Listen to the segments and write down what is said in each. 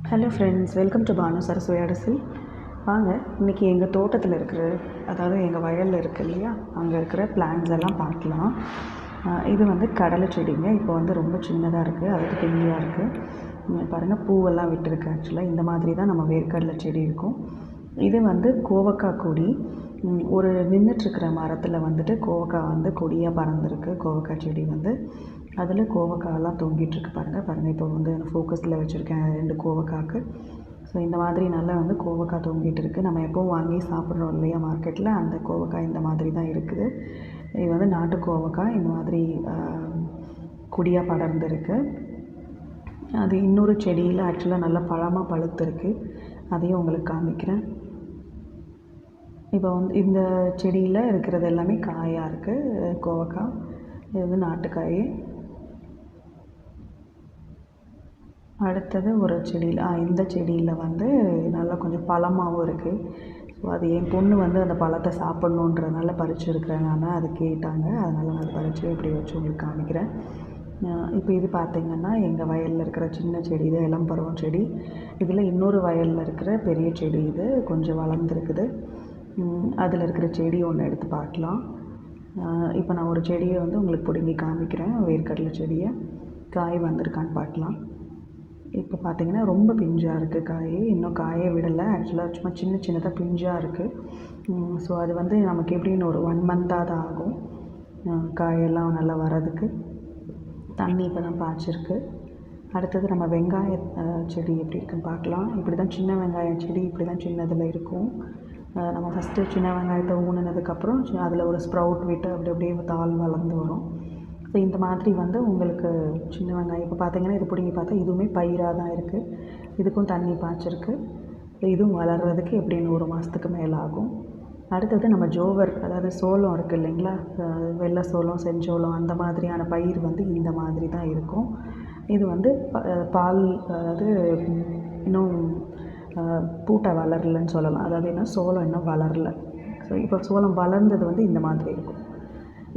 Hello friends, welcome to Banu Saraswathi அரசில். வாங்க இன்றைக்கி எங்கள் தோட்டத்தில் இருக்கிற, அதாவது எங்கள் வயலில் இருக்குது இல்லையா, அங்கே இருக்கிற பிளான்ஸ் எல்லாம் பார்க்கலாம். இது வந்து கடலை செடிங்க. இப்போ வந்து ரொம்ப சின்னதாக இருக்குது, அதுக்கு பிஞ்சியாக இருக்குது. பாருங்கள், பூவெல்லாம் விட்டுருக்கு. ஆக்சுவலாக இந்த மாதிரி தான் நம்ம வேர்க்கடலை செடி இருக்கும். இது வந்து கோவக்காய் கொடி. ஒரு நின்றுட்டுருக்கிற மரத்தில் வந்துட்டு கோவக்காய் வந்து கொடியாக பறந்துருக்கு. கோவக்காய் செடி வந்து அதில் கோவக்காயெல்லாம் தொங்கிட்டுருக்கு. பாருங்கள். இப்போ வந்து ஃபோக்கஸில் வச்சுருக்கேன் 2 கோவக்காய்க்கு. ஸோ இந்த மாதிரி நல்லா வந்து கோவக்காய் தொங்கிட்டு இருக்குது. நம்ம எப்போவும் வாங்கி சாப்பிட்றோம் இல்லையா மார்க்கெட்டில், அந்த கோவக்காய் இந்த மாதிரி தான் இருக்குது. இது வந்து நாட்டு கோவக்காய் இந்த மாதிரி கொடியாக படர்ந்துருக்கு. அது இன்னொரு செடியில் ஆக்சுவலாக நல்லா பழமாக பழுத்துருக்கு. அதையும் உங்களுக்கு காமிக்கிறேன். இப்போ வந்து இந்த செடியில் இருக்கிறது எல்லாமே காயாக இருக்குது. கோவக்காய் இது வந்து நாட்டுக்காய். அடுத்தது ஒரு செடியில் இந்த செடியில் வந்து நல்லா கொஞ்சம் பழமாகவும் இருக்குது. ஸோ அது என் பொண்ணு வந்து அந்த பழத்தை சாப்பிட்ணுன்றதுனால பறிச்சுருக்கிறேன் நான். அது கேட்டாங்க, அதனால் நான் பறித்து இப்படி வச்சு உங்களுக்கு காமிக்கிறேன். இப்போ இது பார்த்திங்கன்னா எங்கள் வயலில் இருக்கிற சின்ன செடி, இது இளம்பருவம் செடி. இதில் இன்னொரு வயலில் இருக்கிற பெரிய செடி, இது கொஞ்சம் வளர்ந்துருக்குது. அதில் இருக்கிற செடி ஒன்று எடுத்து பார்க்கலாம். இப்போ நான் ஒரு செடியை வந்து உங்களுக்கு பிடுங்கி காமிக்கிறேன். வேர்க்கடலை செடியை காய் வந்திருக்கான்னு பார்க்கலாம். இப்போ பார்த்திங்கன்னா ரொம்ப பிஞ்சாக இருக்குது காய். இன்னும் காயை விடலை. ஆக்சுவலாக சும்மா சின்னதாக பிஞ்சாக இருக்குது. ஸோ அது வந்து நமக்கு எப்படின்னு ஒரு 1 மந்த்தாக தான் ஆகும் காயெல்லாம் நல்லா வர்றதுக்கு. தண்ணி இப்போ தான் பாய்ச்சிருக்கு. அடுத்தது நம்ம வெங்காய செடி எப்படி இருக்குன்னு பார்க்கலாம். இப்படி தான் சின்ன வெங்காயம் செடி இப்படி தான் சின்னதில் இருக்கும். நம்ம ஃபஸ்ட்டு சின்ன வெங்காயத்தை ஊனினதுக்கப்புறம் அதில் ஒரு ஸ்ப்ரவுட் விட்டு அப்படியே தாள் வளர்ந்து வரும். ஸோ இந்த மாதிரி வந்து உங்களுக்கு சின்ன வெங்காயம் இப்போ பார்த்திங்கன்னா இது பிடுங்கி பார்த்தா இதுவுமே பயிராக தான் இருக்குது. இதுக்கும் தண்ணி பாய்ச்சிருக்கு. இதுவும் வளர்கிறதுக்கு எப்படின்னு 1 மாதத்துக்கு மேலே ஆகும். அடுத்தது நம்ம ஜோவர், அதாவது சோளம் இருக்குது இல்லைங்களா, வெள்ளை சோளம், செஞ்சோளம், அந்த மாதிரியான பயிர் வந்து இந்த மாதிரி தான் இருக்கும். இது வந்து பால், அதாவது இன்னும் பூட்டை வளரலன்னு சொல்லலாம். அதாவது என்ன, சோளம் இன்னும் வளரல. ஸோ இப்போ சோளம் வளர்ந்தது வந்து இந்த மாதிரி இருக்கும்.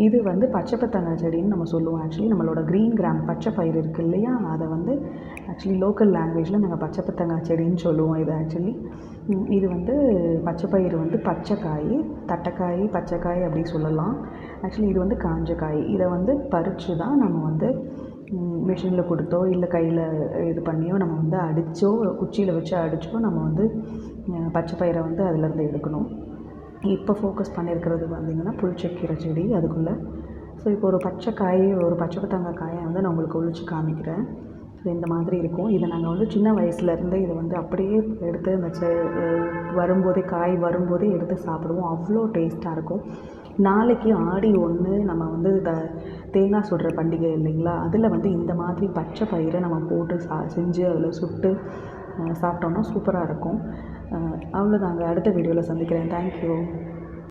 இது வந்து பச்சை பத்தாங்காய் செடின்னு நம்ம சொல்லுவோம். ஆக்சுவலி நம்மளோட க்ரீன் கிராம் பச்சை பயிர் இருக்குது இல்லையா, அதை வந்து ஆக்சுவலி லோக்கல் லாங்குவேஜில் நாங்கள் பச்சை பத்தாங்காய் செடின்னு சொல்லுவோம். இது ஆக்சுவலி இது வந்து பச்சை பயிர் வந்து பச்சைக்காய், தட்டைக்காய், பச்சைக்காய் அப்படி சொல்லலாம். ஆக்சுவலி இது வந்து காஞ்ச காய். இதை வந்து பறித்து தான் நம்ம வந்து மிஷினில் கொடுத்தோ இல்லை கையில் இது பண்ணியோ நம்ம வந்து அடித்தோ, குச்சியில் வச்சு அடித்தோ நம்ம வந்து பச்சை பயிரை வந்து அதிலேருந்து எடுக்கணும். இப்போ ஃபோக்கஸ் பண்ணியிருக்கிறது பார்த்திங்கன்னா புளிச்சக்கீரை செடி அதுக்குள்ளே. ஸோ இப்போ ஒரு பச்சை பத்தாங்காய் காயை வந்து நான் உங்களுக்கு ஒழிச்சு காமிக்கிறேன். ஸோ இந்த மாதிரி இருக்கும். இதை நாங்கள் வந்து சின்ன வயசுலேருந்தே இதை வந்து அப்படியே எடுத்து அந்த வரும்போதே, காய் வரும்போதே எடுத்து சாப்பிடுவோம். அவ்வளோ டேஸ்ட்டாக இருக்கும். நாளைக்கு ஆடி 1 நம்ம வந்து தேங்காய் சுடுற பண்டிகை இல்லைங்களா, அதில் வந்து இந்த மாதிரி பச்சை பயிரை நம்ம போட்டு செஞ்சு அதில் சுட்டு சாப்பிட்டோன்னா சூப்பராக இருக்கும். அவ்வளோதாங்க. அடுத்த வீடியோவில் சந்திக்கிறேன். தேங்க்யூ.